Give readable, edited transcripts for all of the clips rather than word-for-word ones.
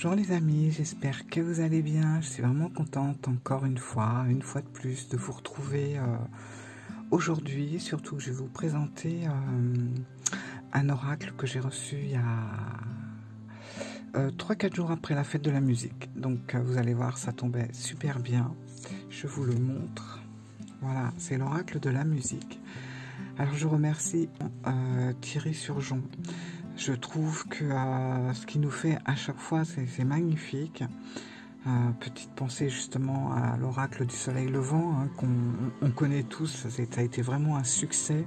Bonjour les amis, j'espère que vous allez bien. Je suis vraiment contente encore une fois de plus, de vous retrouver aujourd'hui. Surtout que je vais vous présenter un oracle que j'ai reçu il y a 3-4 jours après la fête de la musique. Donc vous allez voir, ça tombait super bien. Je vous le montre. Voilà, c'est l'oracle de la musique. Alors je remercie Thierry Surgeon. Je trouve que ce qu'il nous fait à chaque fois, c'est magnifique. Petite pensée justement à l'oracle du soleil levant, hein, qu'on connaît tous, ça a été vraiment un succès.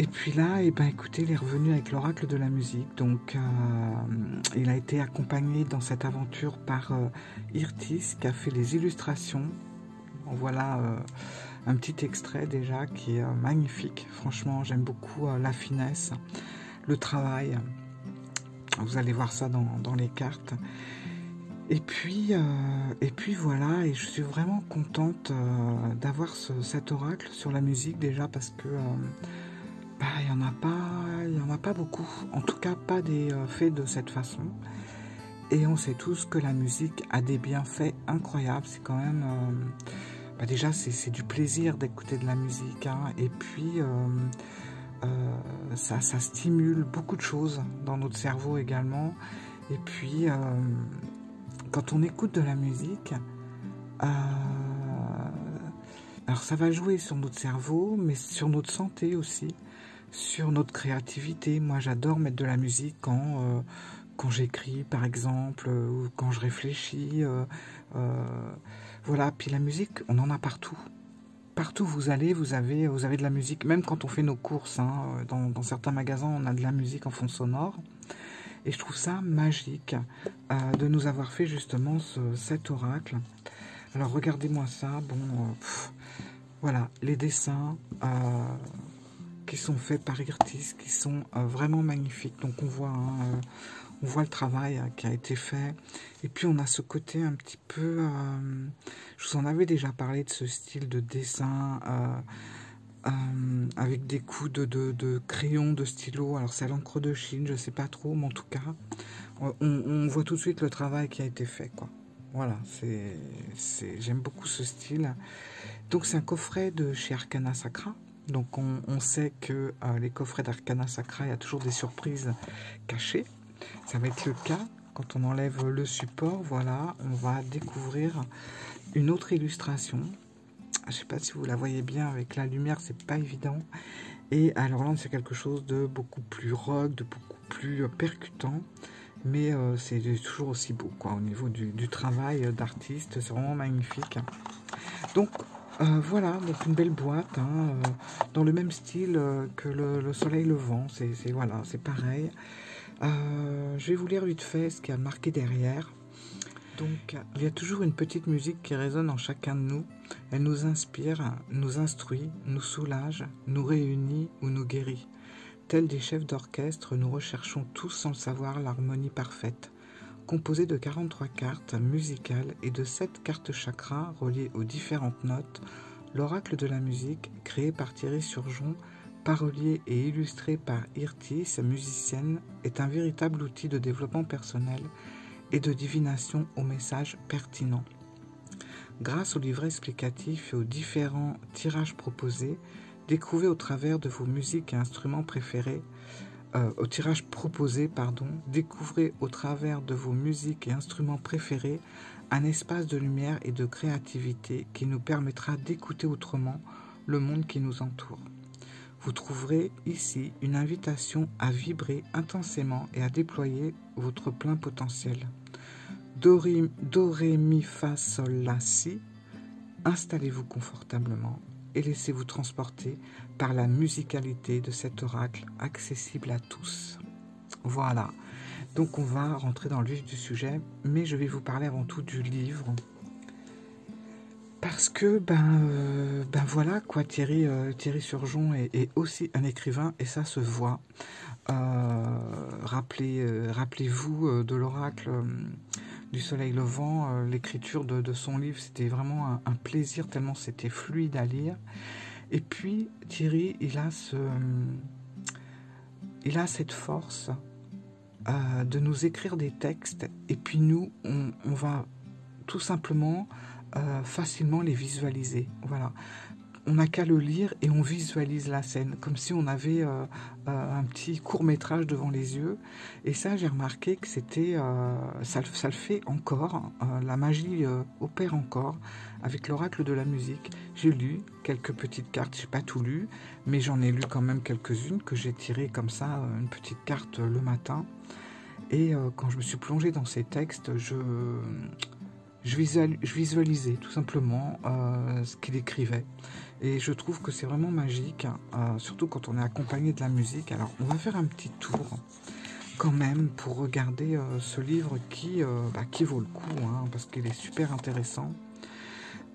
Et puis là, eh ben, écoutez, il est revenu avec l'oracle de la musique. Donc, il a été accompagné dans cette aventure par Irtis, qui a fait les illustrations. En voilà un petit extrait déjà qui est magnifique. Franchement, j'aime beaucoup la finesse, le travail. Vous allez voir ça dans les cartes. Et puis voilà, et je suis vraiment contente d'avoir cet oracle sur la musique déjà parce que il n'y en a pas beaucoup, en tout cas pas des faits de cette façon. Et on sait tous que la musique a des bienfaits incroyables. C'est quand même déjà c'est du plaisir d'écouter de la musique, hein. Et puis ça stimule beaucoup de choses dans notre cerveau également. Et puis quand on écoute de la musique, alors ça va jouer sur notre cerveau, mais sur notre santé aussi, sur notre créativité. Moi j'adore mettre de la musique quand j'écris par exemple, ou quand je réfléchis. Voilà, puis la musique, on en a partout. Partout où vous allez, vous avez de la musique, même quand on fait nos courses, hein, dans certains magasins, on a de la musique en fond sonore. Et je trouve ça magique de nous avoir fait justement cet oracle. Alors regardez-moi ça, bon, voilà, les dessins qui sont faits par Irtis, qui sont vraiment magnifiques. Donc on voit le travail qui a été fait. Et puis on a ce côté un petit peu... je vous en avais déjà parlé de ce style de dessin avec des coups de crayon, de stylo. Alors c'est à l'encre de Chine, je sais pas trop, mais en tout cas, on voit tout de suite le travail qui a été fait, quoi. Voilà, j'aime beaucoup ce style. Donc c'est un coffret de chez Arcana Sacra. Donc on sait que les coffrets d'Arcana Sacra, il y a toujours des surprises cachées. Ça va être le cas quand on enlève le support. Voilà, on va découvrir une autre illustration. Je ne sais pas si vous la voyez bien avec la lumière, c'est pas évident. Et alors là, c'est quelque chose de beaucoup plus rock, de beaucoup plus percutant. Mais c'est toujours aussi beau, quoi, au niveau du travail d'artiste. C'est vraiment magnifique. Donc voilà, donc une belle boîte, hein, dans le même style que le soleil levant. Voilà, c'est pareil. Je vais vous lire vite fait ce qu'il y a marqué derrière. Donc, il y a toujours une petite musique qui résonne en chacun de nous. Elle nous inspire, nous instruit, nous soulage, nous réunit ou nous guérit. Tels des chefs d'orchestre, nous recherchons tous sans le savoir l'harmonie parfaite. Composée de 43 cartes musicales et de 7 cartes chakras reliées aux différentes notes, l'oracle de la musique, créé par Thierry Surgeon, parolier et illustré par Irtis, musicienne, est un véritable outil de développement personnel et de divination aux messages pertinents. Grâce au livret explicatif et aux différents tirages proposés, découvrez au travers de vos musiques et instruments préférés, découvrez au travers de vos musiques et instruments préférés un espace de lumière et de créativité qui nous permettra d'écouter autrement le monde qui nous entoure. Vous trouverez ici une invitation à vibrer intensément et à déployer votre plein potentiel. Do, ré, mi, fa, sol, la, si. Installez-vous confortablement et laissez-vous transporter par la musicalité de cet oracle accessible à tous. Voilà, donc on va rentrer dans le vif du sujet, mais je vais vous parler avant tout du livre. Parce que, voilà, quoi, Thierry Surgeon est aussi un écrivain, et ça se voit. Rappelez-vous de l'oracle du soleil levant, l'écriture de son livre, c'était vraiment un plaisir, tellement c'était fluide à lire. Et puis, Thierry, il a cette force de nous écrire des textes et puis nous, on va tout simplement facilement les visualiser. Voilà. On n'a qu'à le lire et on visualise la scène, comme si on avait un petit court-métrage devant les yeux. Et ça, j'ai remarqué que c'était, ça le fait encore, la magie opère encore avec l'oracle de la musique. J'ai lu quelques petites cartes, je n'ai pas tout lu, mais j'en ai lu quand même quelques-unes que j'ai tirées comme ça, une petite carte le matin. Et quand je me suis plongée dans ces textes, je visualisais tout simplement ce qu'il écrivait. Et je trouve que c'est vraiment magique, surtout quand on est accompagné de la musique. Alors, on va faire un petit tour quand même pour regarder ce livre qui vaut le coup, hein, parce qu'il est super intéressant.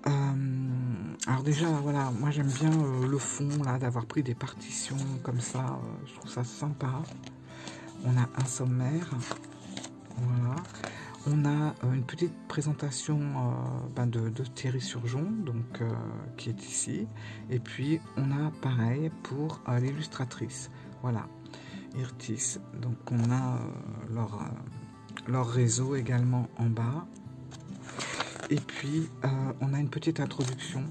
Alors déjà, voilà, moi j'aime bien le fond, là, d'avoir pris des partitions comme ça. Je trouve ça sympa. On a un sommaire. Voilà. On a une petite présentation de Thierry Surgeon, donc, qui est ici. Et puis, on a pareil pour l'illustratrice. Voilà, Irtis. Donc, on a leur réseau également en bas. Et puis, on a une petite introduction,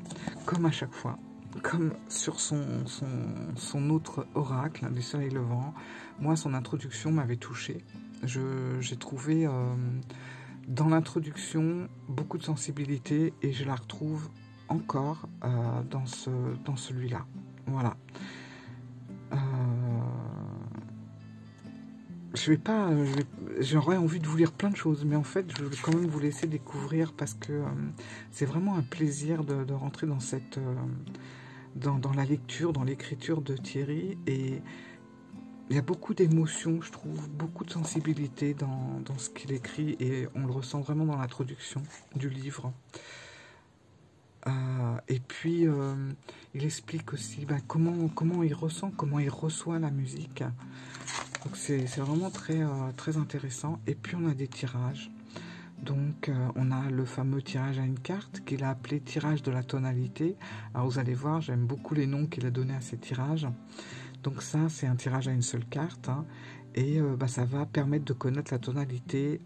comme à chaque fois. Comme sur son autre oracle, du soleil levant. Moi, son introduction m'avait touché. J'ai trouvé dans l'introduction beaucoup de sensibilité et je la retrouve encore dans celui-là. Voilà. J'aurais envie de vous lire plein de choses, mais en fait, je vais quand même vous laisser découvrir parce que c'est vraiment un plaisir de rentrer dans dans la lecture, dans l'écriture de Thierry, et il y a beaucoup d'émotions, je trouve, beaucoup de sensibilité dans ce qu'il écrit, et on le ressent vraiment dans l'introduction du livre. Et puis, il explique aussi comment il ressent, comment il reçoit la musique. Donc c'est vraiment très intéressant. Et puis, on a des tirages. Donc, on a le fameux tirage à une carte qu'il a appelé tirage de la tonalité. Alors, vous allez voir, j'aime beaucoup les noms qu'il a donnés à ces tirages. Donc ça, c'est un tirage à une seule carte, hein, et ça va permettre de connaître la tonalité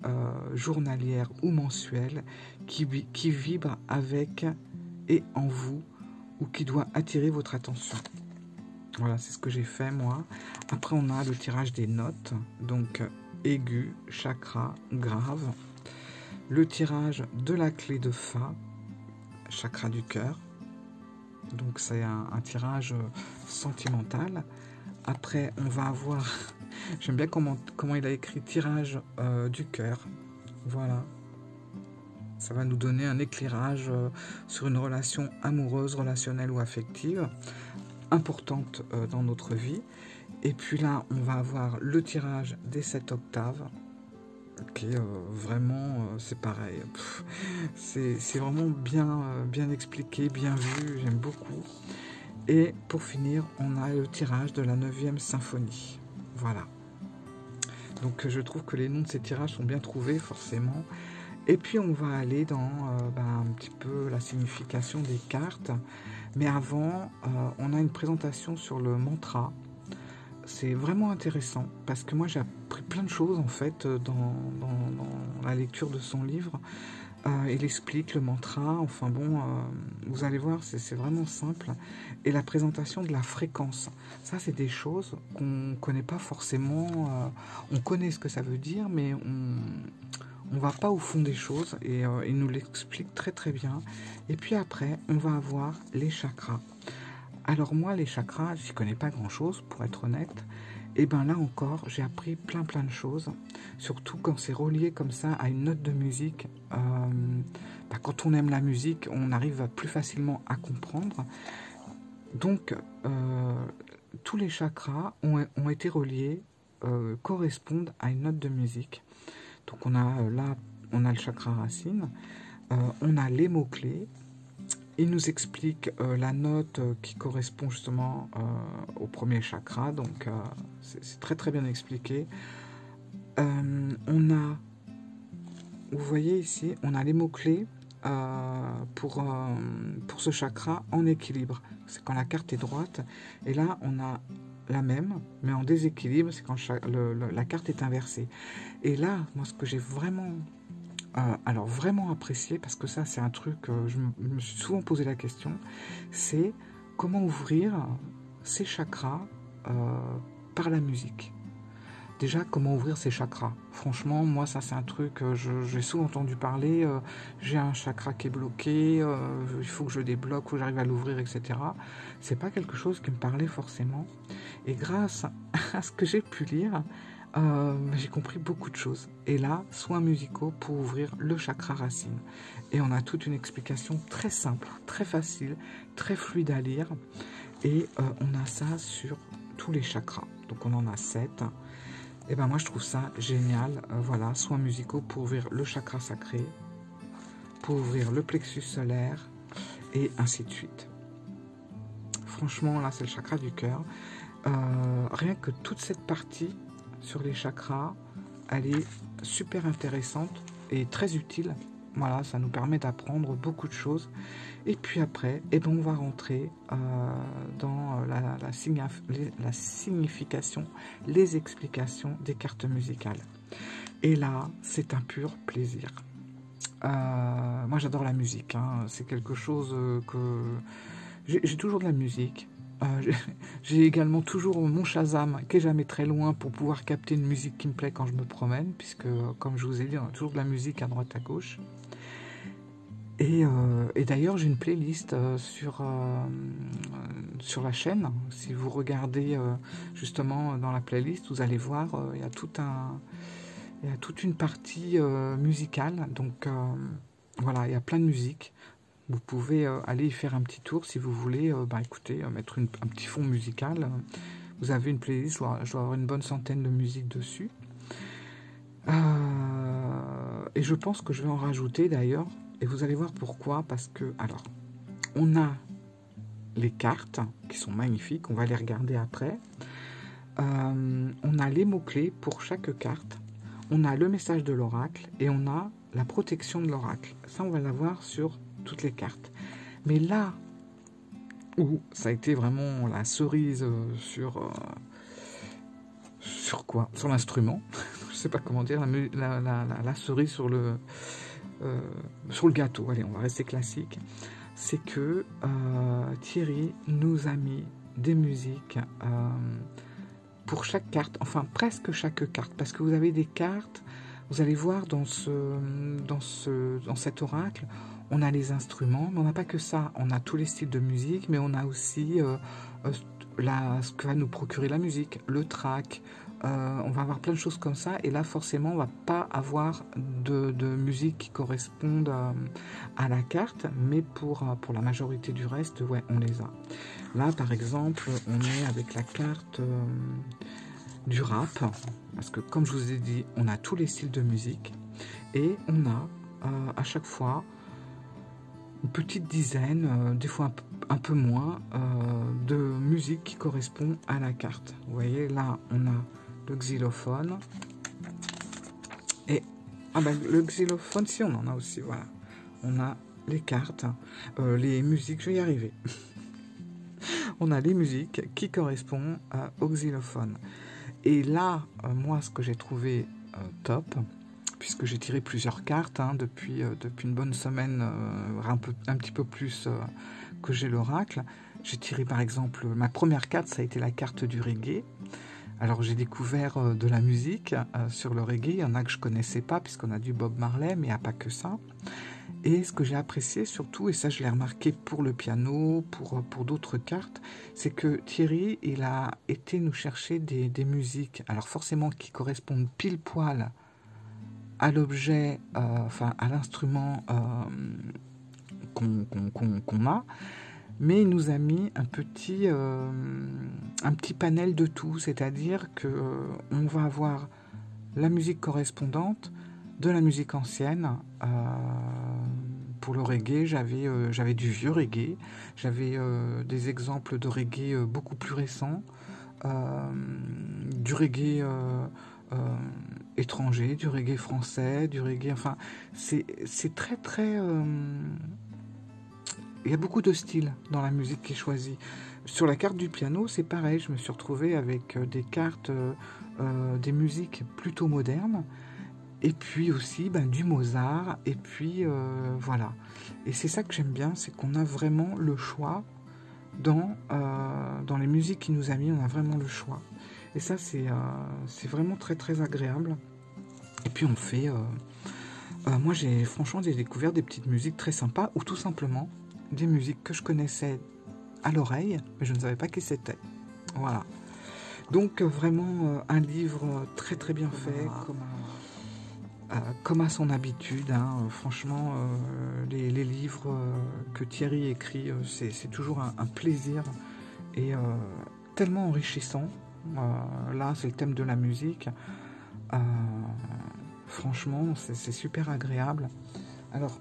journalière ou mensuelle qui vibre avec et en vous, ou qui doit attirer votre attention. Voilà, c'est ce que j'ai fait moi. Après, on a le tirage des notes, donc aigu, chakra, grave. Le tirage de la clé de Fa, chakra du cœur. Donc c'est un tirage sentimental. Après, on va avoir... J'aime bien comment il a écrit tirage du cœur. Voilà. Ça va nous donner un éclairage sur une relation amoureuse, relationnelle ou affective, importante dans notre vie. Et puis là, on va avoir le tirage des 7 octaves. Ok, vraiment, c'est pareil. C'est vraiment bien expliqué, bien vu, j'aime beaucoup. Et pour finir, on a le tirage de la 9e symphonie. Voilà. Donc je trouve que les noms de ces tirages sont bien trouvés, forcément. Et puis on va aller dans un petit peu la signification des cartes. Mais avant, on a une présentation sur le mantra. C'est vraiment intéressant parce que moi j'ai appris plein de choses en fait dans la lecture de son livre. Il explique le mantra, enfin bon, vous allez voir, c'est vraiment simple. Et la présentation de la fréquence, ça c'est des choses qu'on ne connaît pas forcément, on connaît ce que ça veut dire, mais on ne va pas au fond des choses, et il nous l'explique très bien. Et puis après, on va avoir les chakras. Alors moi, les chakras, j'y connais pas grand-chose, pour être honnête. Et bien là encore, j'ai appris plein de choses, surtout quand c'est relié comme ça à une note de musique. Quand on aime la musique, on arrive plus facilement à comprendre. Donc, tous les chakras ont été reliés, correspondent à une note de musique. Donc on a là, on a le chakra racine, on a les mots-clés. Il nous explique la note qui correspond justement au premier chakra, donc c'est très bien expliqué. On a, vous voyez ici, on a les mots-clés pour ce chakra en équilibre. C'est quand la carte est droite, et là on a la même, mais en déséquilibre, c'est quand la carte est inversée. Et là, moi, ce que j'ai vraiment, alors vraiment apprécié, parce que ça, c'est un truc, je me suis souvent posé la question, c'est comment ouvrir ses chakras par la musique. Déjà, comment ouvrir ses chakras? Franchement, moi, ça, c'est un truc, j'ai souvent entendu parler, j'ai un chakra qui est bloqué, il faut que je le débloque, il faut que j'arrive à l'ouvrir, etc. C'est pas quelque chose qui me parlait forcément. Et grâce à ce que j'ai pu lire, j'ai compris beaucoup de choses. Et là, soins musicaux pour ouvrir le chakra racine. Et on a toute une explication très simple, très facile, très fluide à lire. Et on a ça sur tous les chakras. Donc on en a 7. Et ben moi je trouve ça génial, voilà, soins musicaux pour ouvrir le chakra sacré, pour ouvrir le plexus solaire, et ainsi de suite. Franchement, là c'est le chakra du cœur. Rien que toute cette partie sur les chakras, elle est super intéressante et très utile. Voilà, ça nous permet d'apprendre beaucoup de choses. Et puis après, eh ben on va rentrer dans la signification, les explications des cartes musicales. Et là, c'est un pur plaisir. Moi, j'adore la musique. Hein. C'est quelque chose que... J'ai toujours de la musique. J'ai également toujours mon Shazam qui est jamais très loin pour pouvoir capter une musique qui me plaît quand je me promène, puisque, comme je vous ai dit, on a toujours de la musique à droite à gauche. Et d'ailleurs, j'ai une playlist sur la chaîne. Si vous regardez justement dans la playlist, vous allez voir, il y a toute une partie musicale. Donc voilà, il y a plein de musique. Vous pouvez aller y faire un petit tour si vous voulez. Écoutez, mettre un petit fond musical. Vous avez une playlist, je dois avoir une bonne centaine de musiques dessus. Et je pense que je vais en rajouter d'ailleurs. Et vous allez voir pourquoi, parce que, alors, on a les cartes qui sont magnifiques, on va les regarder après. On a les mots-clés pour chaque carte, on a le message de l'oracle et on a la protection de l'oracle. Ça, on va l'avoir sur toutes les cartes. Mais là où ça a été vraiment la cerise sur quoi? Sur l'instrument. Je sais pas comment dire, la cerise sur le gâteau, allez, on va rester classique, c'est que Thierry nous a mis des musiques pour chaque carte, enfin presque chaque carte, parce que vous avez des cartes, vous allez voir dans cet oracle, on a les instruments, mais on n'a pas que ça, on a tous les styles de musique, mais on a aussi ce que va nous procurer la musique, le track, on va avoir plein de choses comme ça, et là forcément on va pas avoir de musique qui correspondent à la carte, mais pour la majorité du reste, ouais, on les a. Là par exemple, on est avec la carte du rap, parce que comme je vous ai dit, on a tous les styles de musique, et on a à chaque fois une petite dizaine, des fois un peu moins, de musique qui correspond à la carte. Vous voyez, là on a le xylophone, et le xylophone, si on en a aussi, voilà. On a les cartes, les musiques, je vais y arriver. On a les musiques qui correspondent au xylophone. Et là, moi, ce que j'ai trouvé top, puisque j'ai tiré plusieurs cartes depuis une bonne semaine, un petit peu plus que j'ai l'oracle, j'ai tiré par exemple, ma première carte, ça a été la carte du reggae. Alors j'ai découvert de la musique sur le reggae, il y en a que je connaissais pas puisqu'on a du Bob Marley, mais il n'y a pas que ça. Et ce que j'ai apprécié surtout, et ça je l'ai remarqué pour le piano, pour d'autres cartes, c'est que Thierry, il a été nous chercher des musiques, alors forcément qui correspondent pile poil à l'objet, enfin à l'instrument qu'on a, mais il nous a mis un petit panel de tout, c'est-à-dire que on va avoir la musique correspondante de la musique ancienne. Pour le reggae, j'avais du vieux reggae, j'avais des exemples de reggae beaucoup plus récents, du reggae étranger, du reggae français, du reggae, enfin c'est très très il y a beaucoup de styles dans la musique qui est choisie. Sur la carte du piano, c'est pareil, je me suis retrouvée avec des cartes, des musiques plutôt modernes, et puis aussi ben, du Mozart, et puis voilà. Et c'est ça que j'aime bien, c'est qu'on a vraiment le choix dans les musiques qu'il nous a mis, on a vraiment le choix. Et ça, c'est vraiment très très agréable. Et puis on fait... moi, franchement, j'ai découvert des petites musiques très sympas, ou tout simplement des musiques que je connaissais à l'oreille, mais je ne savais pas qui c'était. Voilà. Donc vraiment un livre très très bien fait, comme à son habitude. Hein. Franchement, les livres que Thierry écrit, c'est toujours un plaisir et tellement enrichissant. Là, c'est le thème de la musique. Franchement, c'est super agréable. Alors,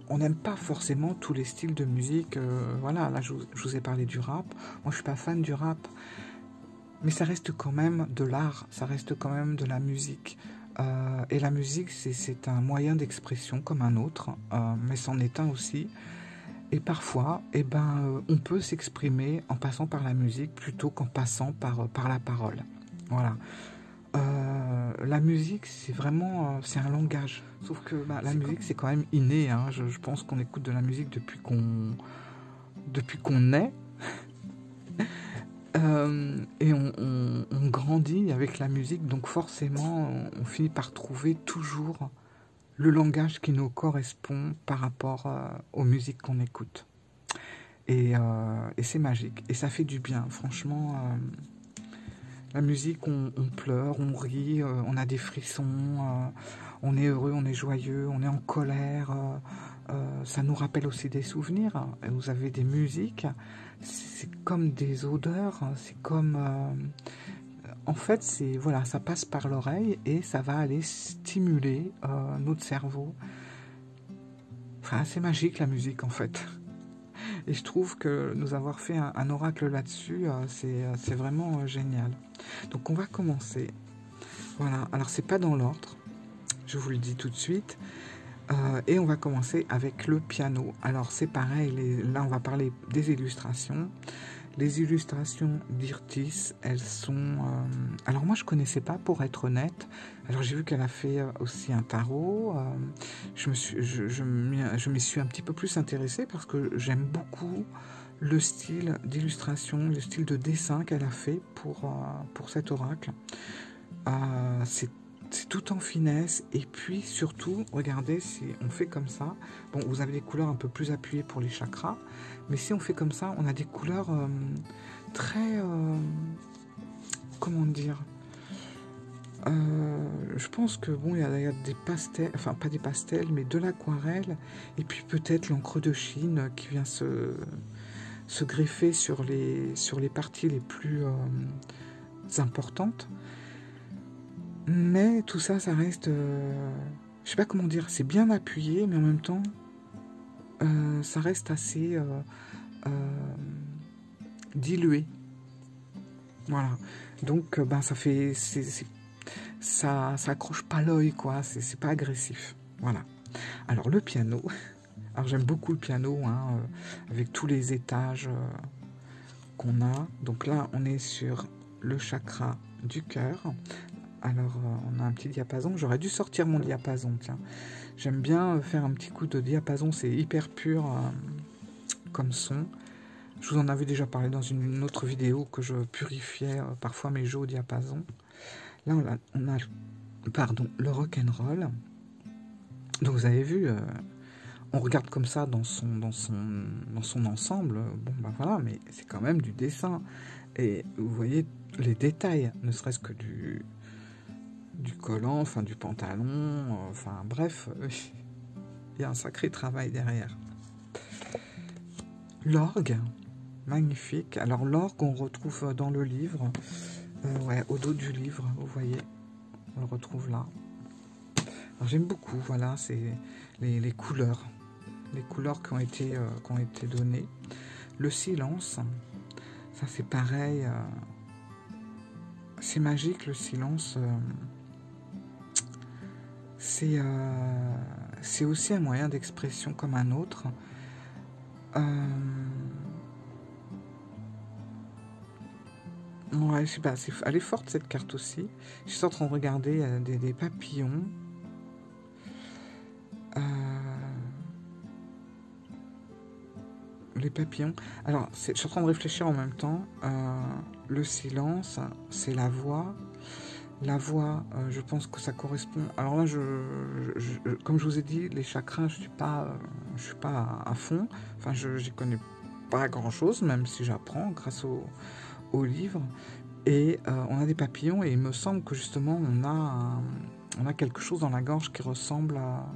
on n'aime pas forcément tous les styles de musique. Voilà, là, je vous ai parlé du rap. Moi, je suis pas fan du rap. Mais ça reste quand même de l'art. Ça reste quand même de la musique. Et la musique, c'est un moyen d'expression comme un autre. Mais c'en est un aussi. Et parfois, eh ben, on peut s'exprimer en passant par la musique plutôt qu'en passant par la parole. Voilà. La musique, c'est vraiment c'est un langage. Sauf que bah, la musique, c'est quand même inné. Hein. Je pense qu'on écoute de la musique depuis qu'on naît. Et on grandit avec la musique. Donc forcément, on finit par trouver toujours le langage qui nous correspond par rapport aux musiques qu'on écoute. Et c'est magique. Et ça fait du bien. Franchement... la musique, on pleure, on rit, on a des frissons, on est heureux, on est joyeux, on est en colère. Ça nous rappelle aussi des souvenirs. Vous avez des musiques, c'est comme des odeurs, c'est comme... en fait, voilà, ça passe par l'oreille et ça va aller stimuler notre cerveau. Enfin, c'est magique la musique en fait. Et je trouve que nous avoir fait un oracle là-dessus, c'est vraiment génial. Donc on va commencer. Voilà, alors c'est pas dans l'ordre, je vous le dis tout de suite. Et on va commencer avec le piano. Alors c'est pareil, là on va parler des illustrations. Les illustrations d'Irtis, elles sont... Alors moi je connaissais pas pour être honnête. Alors j'ai vu qu'elle a fait aussi un tarot. Je m'y suis un petit peu plus intéressée parce que j'aime beaucoup le style d'illustration, le style de dessin qu'elle a fait pour cet oracle. C'est tout en finesse et puis surtout, regardez, si on fait comme ça, bon, vous avez des couleurs un peu plus appuyées pour les chakras, mais si on fait comme ça, on a des couleurs très, comment dire, je pense que bon, il y a des pastels, enfin pas des pastels, mais de l'aquarelle, et puis peut-être l'encre de Chine qui vient se greffer sur les parties les plus importantes. Mais tout ça, ça reste... je sais pas comment dire, c'est bien appuyé, mais en même temps, ça reste assez dilué. Voilà. Donc, ben, ça fait... ça accroche pas l'œil, quoi. C'est pas agressif. Voilà. Alors, le piano. Alors, j'aime beaucoup le piano, hein, avec tous les étages qu'on a. Donc là, on est sur le chakra du cœur. Alors, on a un petit diapason. J'aurais dû sortir mon diapason, tiens. J'aime bien faire un petit coup de diapason. C'est hyper pur comme son. Je vous en avais déjà parlé dans une autre vidéo que je purifiais parfois mes jeux au diapason. Là, on a pardon, le rock'n'roll. Donc, vous avez vu, on regarde comme ça dans son ensemble. Bon, ben voilà, mais c'est quand même du dessin. Et vous voyez les détails, ne serait-ce que du collant, enfin du pantalon, enfin bref, il y a un sacré travail derrière. L'orgue, magnifique. Alors l'orgue, on retrouve dans le livre, ouais, au dos du livre, vous voyez, on le retrouve là. Alors j'aime beaucoup, voilà, c'est les couleurs qui ont été données. Le silence, ça c'est pareil, c'est magique le silence. C'est aussi un moyen d'expression comme un autre. Ouais, je sais pas, elle est forte cette carte aussi. Je suis en train de regarder des papillons. Les papillons. Alors, je suis en train de réfléchir en même temps. Le silence, c'est la voix. La voix, je pense que ça correspond. Alors là, comme je vous ai dit, les chakras, je suis pas à fond. Enfin, j'y connais pas grand-chose, même si j'apprends grâce au livre. Et on a des papillons, et il me semble que justement, on a quelque chose dans la gorge qui ressemble à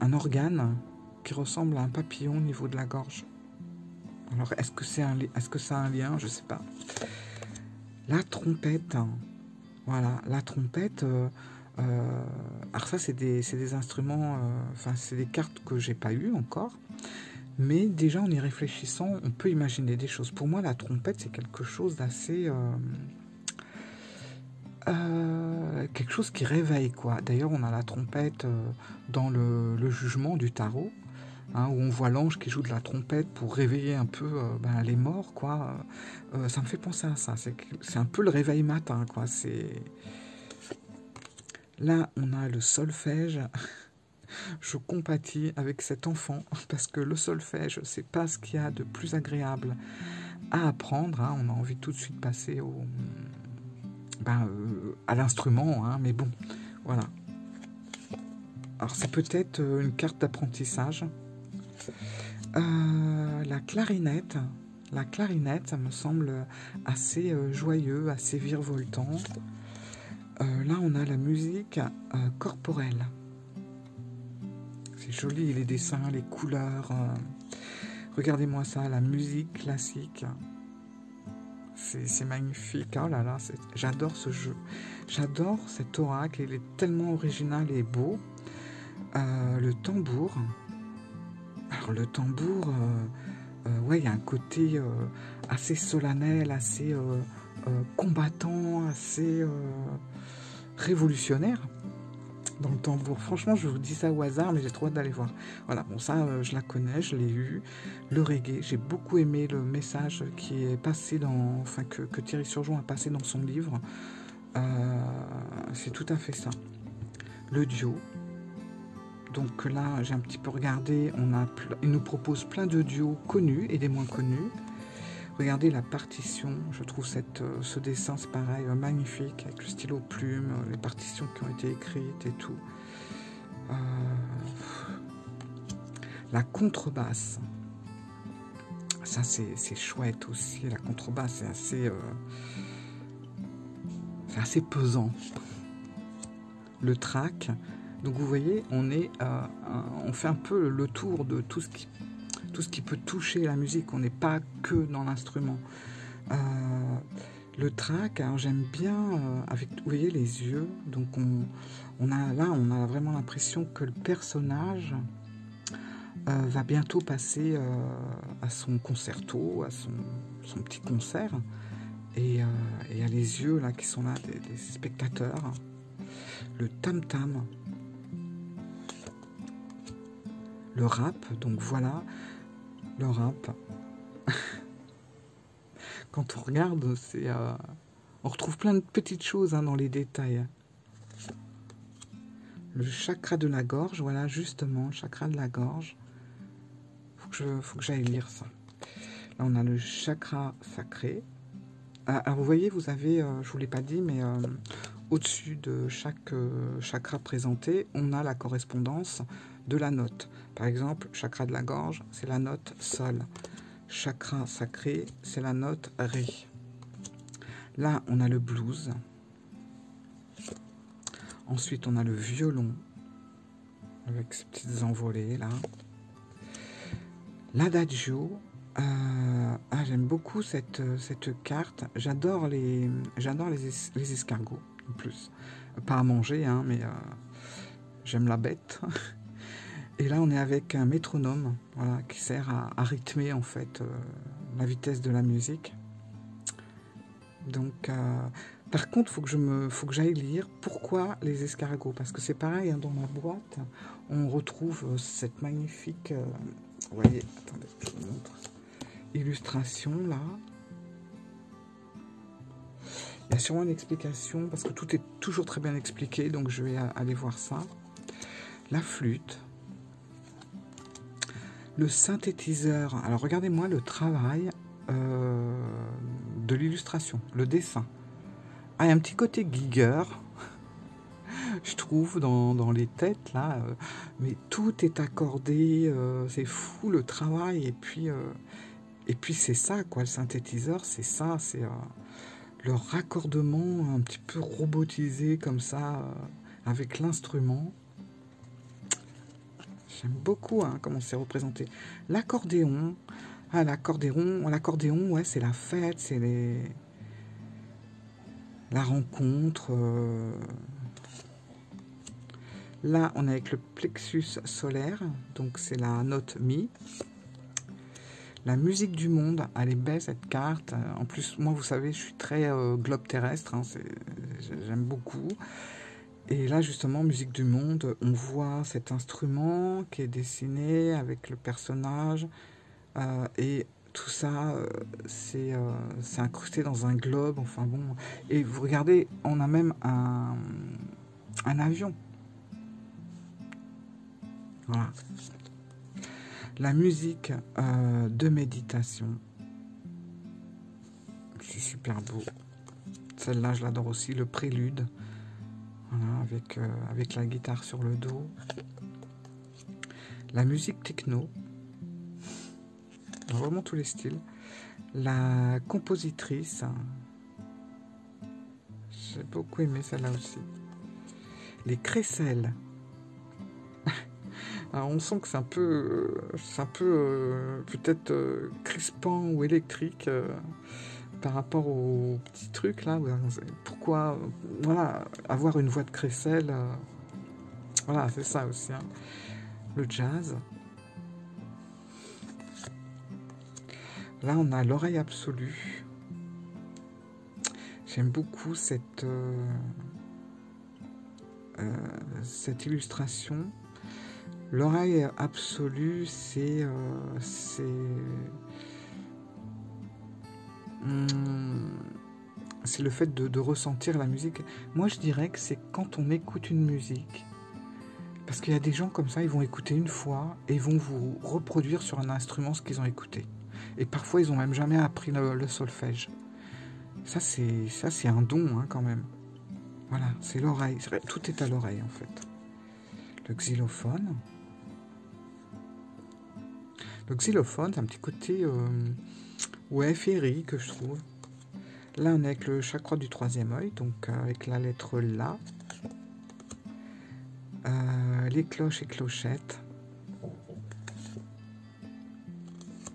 un organe qui ressemble à un papillon au niveau de la gorge. Alors, est-ce que ça a un lien? Je sais pas. La trompette. Voilà, la trompette. Alors ça, c'est des instruments. Enfin, c'est des cartes que j'ai pas eues encore. Mais déjà, en y réfléchissant, on peut imaginer des choses. Pour moi, la trompette, c'est quelque chose d'assez... quelque chose qui réveille, quoi. D'ailleurs, on a la trompette dans le jugement du tarot, hein, où on voit l'ange qui joue de la trompette pour réveiller un peu les morts, quoi. Ça me fait penser à ça. C'est un peu le réveil matin, quoi. Là, on a le solfège. Je compatis avec cet enfant parce que le solfège, c'est pas ce qu'il y a de plus agréable à apprendre, hein. On a envie tout de suite de passer à l'instrument, hein, mais bon, voilà. Alors c'est peut-être une carte d'apprentissage. La clarinette, ça me semble assez joyeux, assez virevoltant. Là, on a la musique corporelle. C'est joli, les dessins, les couleurs. Regardez-moi ça, la musique classique. C'est magnifique. Oh là là, j'adore ce jeu. J'adore cet oracle. Il est tellement original et beau. Le tambour. Alors le tambour, ouais, il y a un côté assez solennel, assez combattant, assez révolutionnaire dans le tambour. Franchement, je vous dis ça au hasard, mais j'ai trop hâte d'aller voir. Voilà, bon ça, je la connais, je l'ai eu. Le reggae, j'ai beaucoup aimé le message qui est passé dans... Enfin, que Thierry Surgeon a passé dans son livre. C'est tout à fait ça. Le duo. Donc là, j'ai un petit peu regardé, il nous propose plein de duos connus et des moins connus. Regardez la partition, je trouve ce dessin, c'est pareil, magnifique, avec le stylo plume, les partitions qui ont été écrites et tout. La contrebasse, ça c'est chouette aussi, la contrebasse c'est assez pesant. Le track, donc vous voyez, on fait un peu le tour de tout ce qui peut toucher la musique, on n'est pas que dans l'instrument. Le track, alors j'aime bien, avec, vous voyez, les yeux, donc on a vraiment l'impression que le personnage va bientôt passer à son concerto, à son petit concert, et il y a les yeux là qui sont là, des spectateurs. Le tam-tam, le rap, donc voilà, le rap. Quand on regarde, on retrouve plein de petites choses dans les détails. Le chakra de la gorge, voilà, justement, chakra de la gorge. Faut que j'aille lire ça. Là, on a le chakra sacré. Alors, vous voyez, vous avez, je vous l'ai pas dit, mais au-dessus de chaque chakra présenté, on a la correspondance de la note. Par exemple, chakra de la gorge, c'est la note sol. Chakra sacré, c'est la note ré. Là, on a le blues. Ensuite, on a le violon, avec ces petites envolées, là. L'adagio. J'aime beaucoup cette carte. J'adore les escargots, en plus. Pas à manger, hein, mais j'aime la bête. Et là, on est avec un métronome, voilà, qui sert à rythmer, en fait, la vitesse de la musique. Donc, par contre, faut que j'aille lire pourquoi les escargots. Parce que c'est pareil, hein, dans ma boîte, on retrouve cette magnifique Vous voyez, attendez, je vous montre. Illustration, là. Il y a sûrement une explication, parce que tout est toujours très bien expliqué, donc je vais aller voir ça. La flûte. Le synthétiseur. Alors, regardez-moi le travail de l'illustration, le dessin. Ah, il y a un petit côté Giger, je trouve, dans les têtes, là. Mais tout est accordé, c'est fou le travail. Et puis c'est ça, quoi, le synthétiseur, c'est ça, c'est le raccordement un petit peu robotisé, comme ça, avec l'instrument. J'aime beaucoup hein, comment c'est représenté. L'accordéon, ah, l'accordéon, ouais, c'est la fête, c'est la rencontre. Là, on est avec le plexus solaire, donc c'est la note Mi. La musique du monde, elle est belle cette carte. En plus, moi, vous savez, je suis très globe terrestre, hein, j'aime beaucoup. Et là, justement, musique du monde, on voit cet instrument qui est dessiné avec le personnage. Et tout ça, c'est incrusté dans un globe. Enfin bon. Et vous regardez, on a même un avion. Voilà. La musique de méditation. C'est super beau. Celle-là, je l'adore aussi. Le prélude. Voilà, avec la guitare sur le dos. La musique techno. Vraiment tous les styles. La compositrice. J'ai beaucoup aimé celle-là aussi. Les crécelles. Alors on sent que c'est un peu peut-être crispant ou électrique par rapport aux petits trucs là. Pourquoi, voilà, avoir une voix de crécelle, voilà, c'est ça aussi. Hein. Le jazz. Là, on a l'oreille absolue. J'aime beaucoup cette illustration. L'oreille absolue, c'est le fait de ressentir la musique. Moi, je dirais que c'est quand on écoute une musique. Parce qu'il y a des gens comme ça, ils vont écouter une fois et ils vont vous reproduire sur un instrument ce qu'ils ont écouté. Et parfois, ils n'ont même jamais appris le solfège. Ça, c'est un don, hein, quand même. Voilà, c'est l'oreille. Tout est à l'oreille, en fait. Le xylophone. Le xylophone, c'est un petit côté ouais, féerique, je trouve. Là, on est avec le chakra du troisième œil, donc avec la lettre La. Les cloches et clochettes.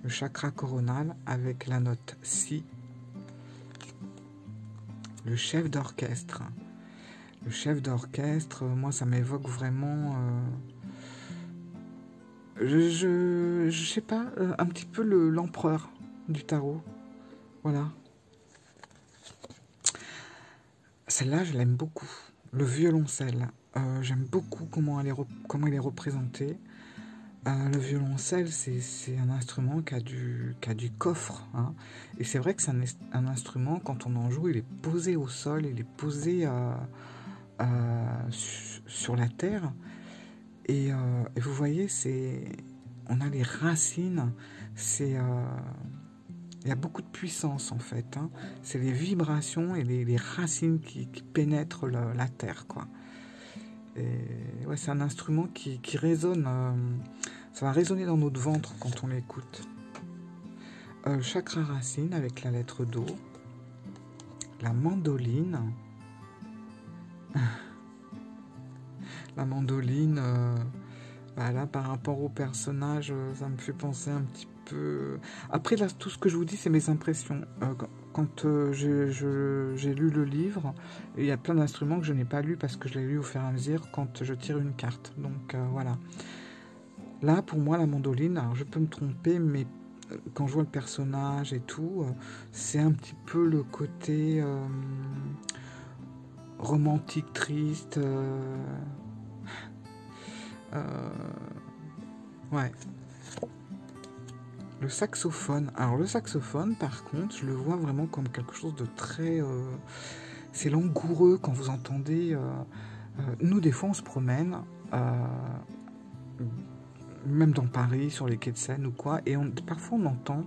Le chakra coronal avec la note Si. Le chef d'orchestre. Le chef d'orchestre, moi, ça m'évoque vraiment... je sais pas, un petit peu l'empereur du tarot. Voilà. Celle-là, je l'aime beaucoup. Le violoncelle. J'aime beaucoup comment il est représenté. Le violoncelle, c'est un instrument qui a du coffre. Hein. Et c'est vrai que c'est un instrument, quand on en joue, il est posé au sol, il est posé sur la terre. Et vous voyez, on a les racines, il y a beaucoup de puissance en fait. Hein. C'est les vibrations et les racines qui pénètrent la terre, quoi. Et ouais, c'est un instrument qui résonne, ça va résonner dans notre ventre quand on l'écoute. Chakra racine avec la lettre Do. La mandoline. La mandoline, là, par rapport au personnage, ça me fait penser un petit peu... Après, là, tout ce que je vous dis, c'est mes impressions. Quand j'ai lu le livre, il y a plein d'instruments que je n'ai pas lus parce que je l'ai lu au fur et à mesure quand je tire une carte. Donc, voilà. Là, pour moi, la mandoline, alors je peux me tromper, mais quand je vois le personnage et tout, c'est un petit peu le côté romantique, triste... ouais. Le saxophone. Alors le saxophone, par contre, je le vois vraiment comme quelque chose de très... c'est langoureux quand vous entendez... nous, des fois, on se promène, même dans Paris, sur les quais de Seine ou quoi, et parfois on entend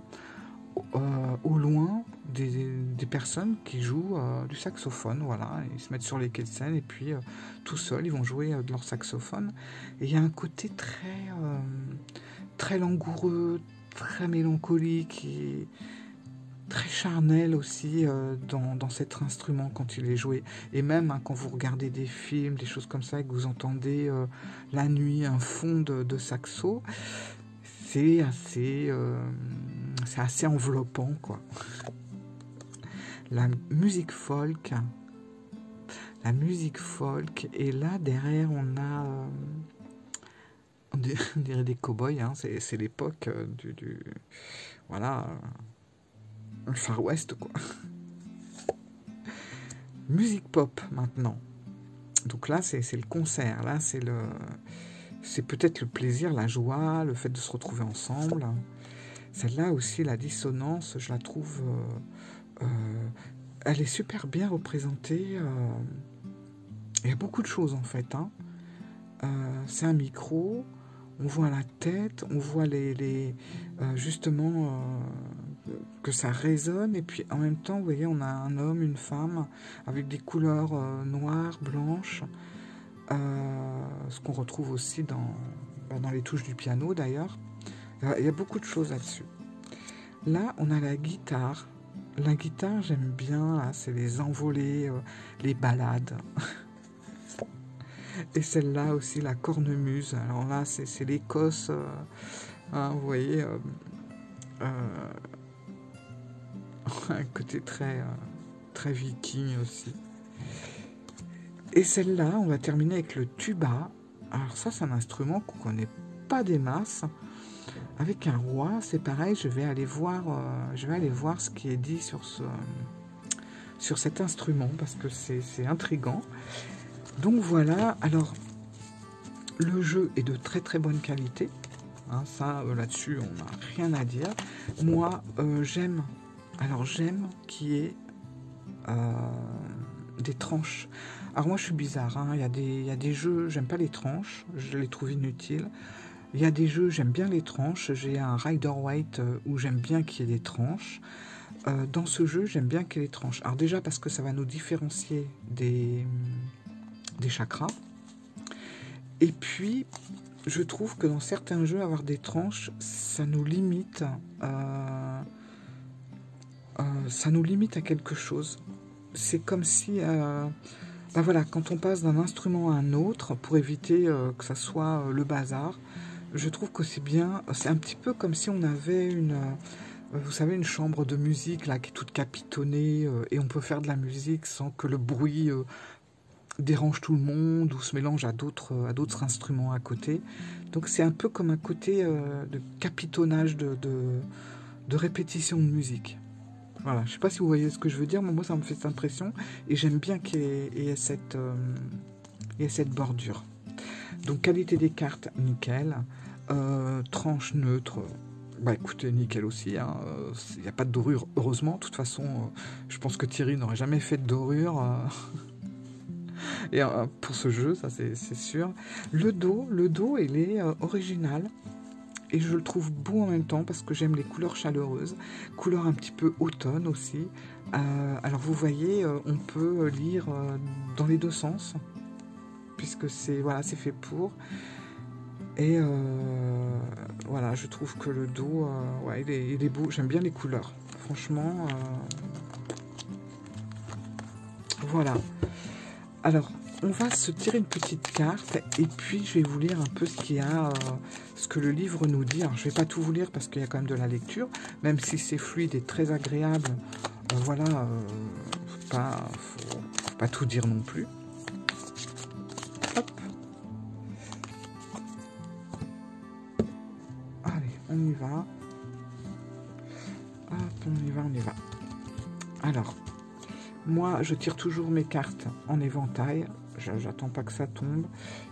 au loin des personnes qui jouent du saxophone, voilà. Ils se mettent sur les quais de Seine et puis tout seuls, ils vont jouer de leur saxophone. Et il y a un côté très langoureux, très mélancolique et très charnel aussi dans cet instrument quand il est joué. Et même quand vous regardez des films, des choses comme ça, et que vous entendez la nuit un fond de saxo, c'est assez enveloppant, quoi. La musique folk, et là derrière on a... on dirait des cow-boys, hein, c'est l'époque voilà, le Far West, quoi. Musique pop maintenant. Donc là c'est le concert, là c'est peut-être le plaisir, la joie, le fait de se retrouver ensemble. Celle-là aussi, la dissonance, je la trouve... elle est super bien représentée. Il y a beaucoup de choses en fait, hein. C'est un micro, on voit la tête, on voit justement que ça résonne, et puis en même temps, vous voyez, on a un homme, une femme, avec des couleurs noires, blanches, ce qu'on retrouve aussi dans les touches du piano d'ailleurs. Il y a beaucoup de choses là-dessus. Là, on a la guitare. La guitare, j'aime bien, c'est les envolées, les ballades. Et celle-là aussi, la cornemuse. Alors là, c'est l'Écosse, hein, vous voyez, un côté très viking aussi. Et celle-là, on va terminer avec le tuba. Alors ça, c'est un instrument qu'on ne connaît pas des masses. Avec un roi, c'est pareil, je vais aller voir ce qui est dit sur cet instrument, parce que c'est intriguant. Donc voilà, alors le jeu est de très bonne qualité, hein, ça là-dessus on n'a rien à dire. Moi j'aime qu'il y ait des tranches. Alors moi je suis bizarre, hein, il y a des jeux, j'aime pas les tranches, je les trouve inutiles. Il y a des jeux, j'aime bien les tranches. J'ai un Rider-Waite où j'aime bien qu'il y ait des tranches. Dans ce jeu, j'aime bien qu'il y ait des tranches. Alors déjà parce que ça va nous différencier des chakras. Et puis, je trouve que dans certains jeux, avoir des tranches, ça nous limite. Ça nous limite à quelque chose. C'est comme si... ben voilà, quand on passe d'un instrument à un autre, pour éviter que ça soit le bazar, je trouve que c'est bien. C'est un petit peu comme si on avait vous savez, une chambre de musique là qui est toute capitonnée et on peut faire de la musique sans que le bruit dérange tout le monde ou se mélange à d'autres instruments à côté. Donc c'est un peu comme un côté de capitonnage de répétition de musique. Voilà, je ne sais pas si vous voyez ce que je veux dire, mais moi ça me fait cette impression et j'aime bien qu'il y ait cette bordure. Donc qualité des cartes, nickel. Tranche neutre, bah écoutez, nickel aussi. Il n'y a pas de dorure, heureusement. De toute façon, je pense que Thierry n'aurait jamais fait de dorure et pour ce jeu, ça c'est sûr. Le dos, il est original. Et je le trouve beau en même temps parce que j'aime les couleurs chaleureuses. Couleurs un petit peu automne aussi. Alors vous voyez, on peut lire dans les deux sens. Puisque c'est fait pour. Et voilà, je trouve que le dos, ouais, il est beau. J'aime bien les couleurs. Franchement, voilà. Alors, on va se tirer une petite carte et puis je vais vous lire un peu ce que le livre nous dit. Alors, je ne vais pas tout vous lire parce qu'il y a quand même de la lecture, même si c'est fluide et très agréable. Voilà, faut pas tout dire non plus. Hop. Allez, on y va. Hop, on y va. Alors, moi, je tire toujours mes cartes en éventail. j'attends pas que ça tombe.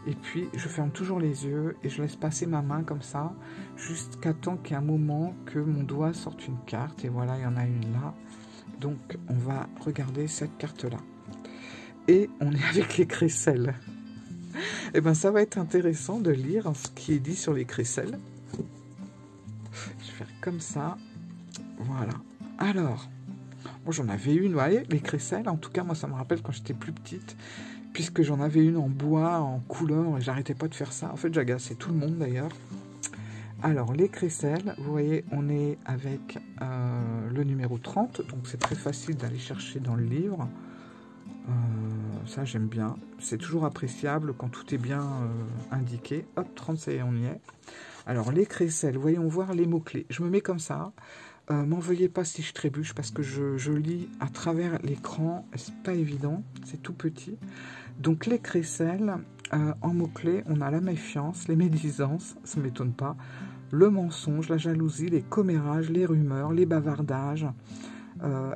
Et puis, je ferme toujours les yeux et je laisse passer ma main comme ça, jusqu'à temps qu'il y ait un moment que mon doigt sorte une carte. Et voilà, il y en a une là. Donc, on va regarder cette carte-là. Et on est avec les crécelles. Et bien, ça va être intéressant de lire ce qui est dit sur les crécelles. Je vais faire comme ça. Voilà. Alors, bon, j'en avais une, vous voyez, les crécelles. En tout cas, moi, ça me rappelle quand j'étais plus petite, puisque j'en avais une en bois, en couleur, et j'arrêtais pas de faire ça. En fait, j'agaçais tout le monde, d'ailleurs. Alors, les crécelles, vous voyez, on est avec le numéro 30, donc c'est très facile d'aller chercher dans le livre. Ça, j'aime bien. C'est toujours appréciable quand tout est bien indiqué. Hop, 30, ça y est, on y est. Alors, les crécelles, voyons voir les mots-clés. Je me mets comme ça. M'en veuillez pas si je trébuche, parce que je lis à travers l'écran. C'est pas évident, c'est tout petit. Donc, les crécelles, en mots-clés, on a la méfiance, les médisances, ça ne m'étonne pas, le mensonge, la jalousie, les commérages, les rumeurs, les bavardages,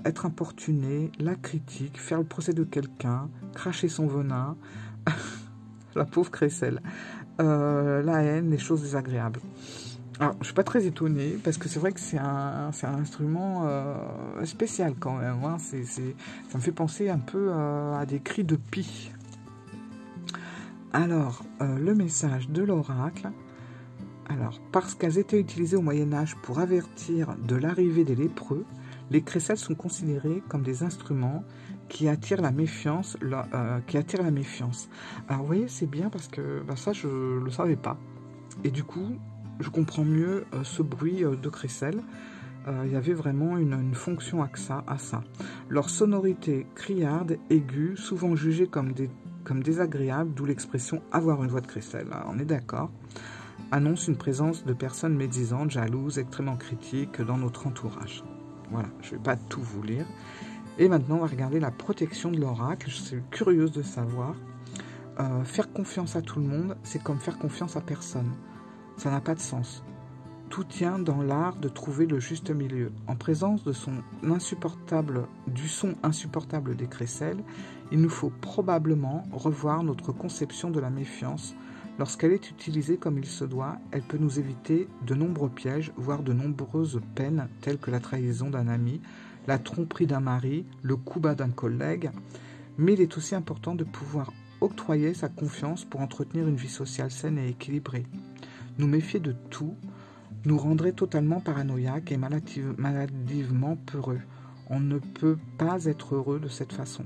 être importuné, la critique, faire le procès de quelqu'un, cracher son venin, la pauvre crécelle, la haine, les choses désagréables. Alors, je ne suis pas très étonnée, parce que c'est vrai que c'est un instrument spécial quand même. Hein. Ça me fait penser un peu à des cris de pie. Alors, le message de l'oracle. Alors, parce qu'elles étaient utilisées au Moyen-Âge pour avertir de l'arrivée des lépreux, les crécelles sont considérées comme des instruments qui attirent la méfiance. Alors, vous voyez, c'est bien parce que ça, je ne le savais pas. Et du coup, je comprends mieux ce bruit de crécelles. Il y avait vraiment une fonction à ça. Leur sonorité criarde, aiguë, souvent jugée comme désagréable, d'où l'expression « avoir une voix de crécelle ». On est d'accord. Annonce une présence de personnes médisantes, jalouses, extrêmement critiques dans notre entourage. Voilà, je ne vais pas tout vous lire. Et maintenant, on va regarder la protection de l'oracle. Je suis curieuse de savoir. Faire confiance à tout le monde, c'est comme faire confiance à personne. Ça n'a pas de sens. Tout tient dans l'art de trouver le juste milieu. En présence du son insupportable des crécelles, il nous faut probablement revoir notre conception de la méfiance. Lorsqu'elle est utilisée comme il se doit, elle peut nous éviter de nombreux pièges, voire de nombreuses peines, telles que la trahison d'un ami, la tromperie d'un mari, le coup bas d'un collègue. Mais il est aussi important de pouvoir octroyer sa confiance pour entretenir une vie sociale saine et équilibrée. Nous méfier de tout nous rendrait totalement paranoïaques et maladivement peureux. On ne peut pas être heureux de cette façon.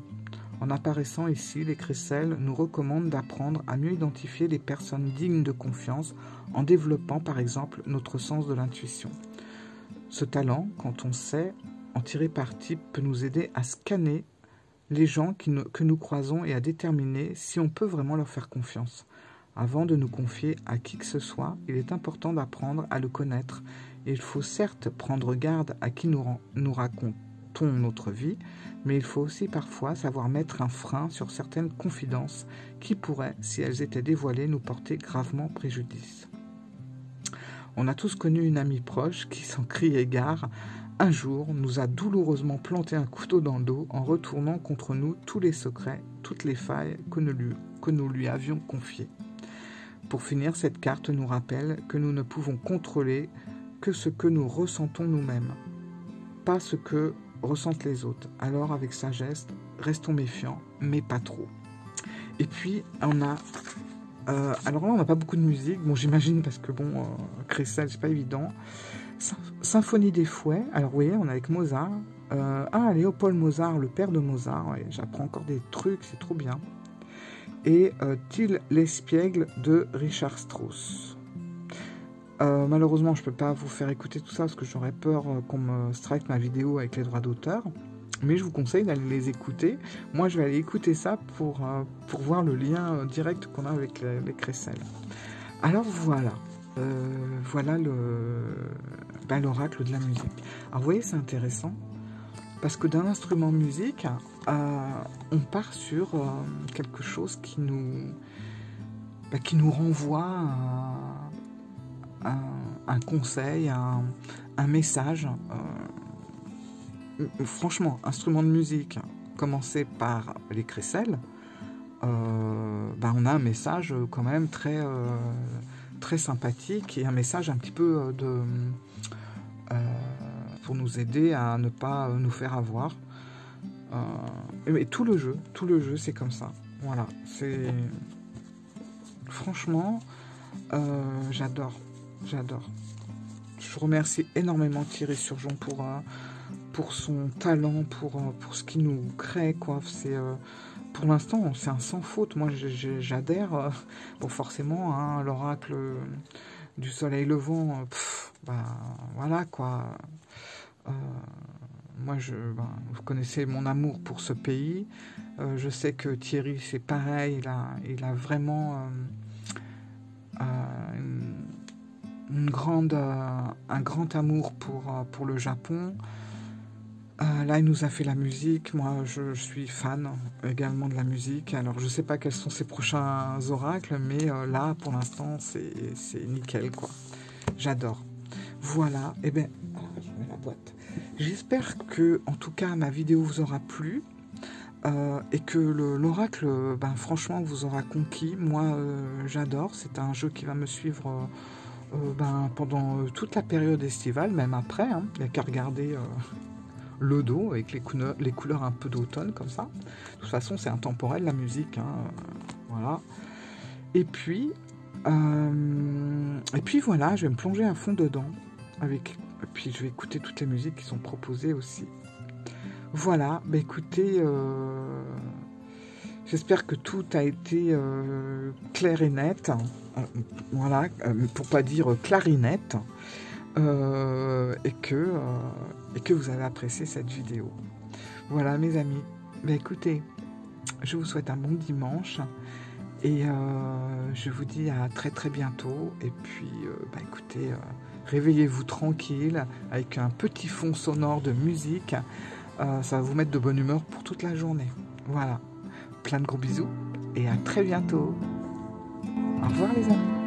En apparaissant ici, les crécelles nous recommandent d'apprendre à mieux identifier les personnes dignes de confiance en développant par exemple notre sens de l'intuition. Ce talent, quand on sait en tirer parti, peut nous aider à scanner les gens que nous croisons et à déterminer si on peut vraiment leur faire confiance. Avant de nous confier à qui que ce soit, il est important d'apprendre à le connaître. Et il faut certes prendre garde à qui nous racontons notre vie, mais il faut aussi parfois savoir mettre un frein sur certaines confidences qui pourraient, si elles étaient dévoilées, nous porter gravement préjudice. On a tous connu une amie proche qui, sans crier gare, un jour nous a douloureusement planté un couteau dans le dos en retournant contre nous tous les secrets, toutes les failles que nous lui avions confiées. Pour finir, cette carte nous rappelle que nous ne pouvons contrôler que ce que nous ressentons nous-mêmes, pas ce que ressentent les autres. Alors, avec sagesse, restons méfiants, mais pas trop. Et puis, on a... alors là, on n'a pas beaucoup de musique. Bon, j'imagine, parce que bon, crécelle, c'est pas évident. Symphonie des fouets. Alors, vous voyez, on est avec Mozart. Léopold Mozart, le père de Mozart. Ouais, j'apprends encore des trucs, c'est trop bien. Et Till l'espiègle de Richard Strauss. Malheureusement, je ne peux pas vous faire écouter tout ça parce que j'aurais peur qu'on me strike ma vidéo avec les droits d'auteur. Mais je vous conseille d'aller les écouter. Moi, je vais aller écouter ça pour voir le lien direct qu'on a avec les crécelles. Alors voilà. Voilà l'oracle de la musique. Alors vous voyez, c'est intéressant. Parce que d'un instrument de musique, on part sur quelque chose qui nous renvoie à un conseil, un message. Franchement, instrument de musique, commencer par les crécelles, on a un message quand même très, très sympathique et un message un petit peu pour nous aider à ne pas nous faire avoir. Mais tout le jeu, c'est comme ça. Voilà, c'est... Franchement, j'adore. Je remercie énormément Thierry Surgeon pour son talent, pour ce qu'il nous crée, quoi. C'est... pour l'instant, c'est un sans faute. Moi, j'adhère. Bon, forcément, hein, l'oracle du soleil levant, voilà, quoi. Moi, vous connaissez mon amour pour ce pays. Je sais que Thierry, c'est pareil. Il a vraiment un grand amour pour le Japon. Là, il nous a fait la musique. Moi, je suis fan également de la musique. Alors, je ne sais pas quels sont ses prochains oracles, mais là, pour l'instant, c'est nickel, quoi. J'adore. Voilà. Eh bien, je mets la boîte. J'espère que, en tout cas, ma vidéo vous aura plu et que l'oracle, franchement, vous aura conquis. Moi, j'adore. C'est un jeu qui va me suivre pendant toute la période estivale, même après. Hein. Il n'y a qu'à regarder le dos avec les couleurs un peu d'automne, comme ça. De toute façon, c'est intemporel, la musique. Hein. Voilà. Et puis voilà, je vais me plonger à fond dedans. Et puis je vais écouter toutes les musiques qui sont proposées aussi. Voilà, écoutez, j'espère que tout a été clair et net. Voilà, pour pas dire clarinette. Et que vous avez apprécié cette vidéo. Voilà, mes amis. Écoutez, je vous souhaite un bon dimanche. Et je vous dis à très très bientôt. Et puis, écoutez... réveillez-vous tranquille, avec un petit fond sonore de musique. Ça va vous mettre de bonne humeur pour toute la journée. Voilà. Plein de gros bisous et à très bientôt. Au revoir les amis.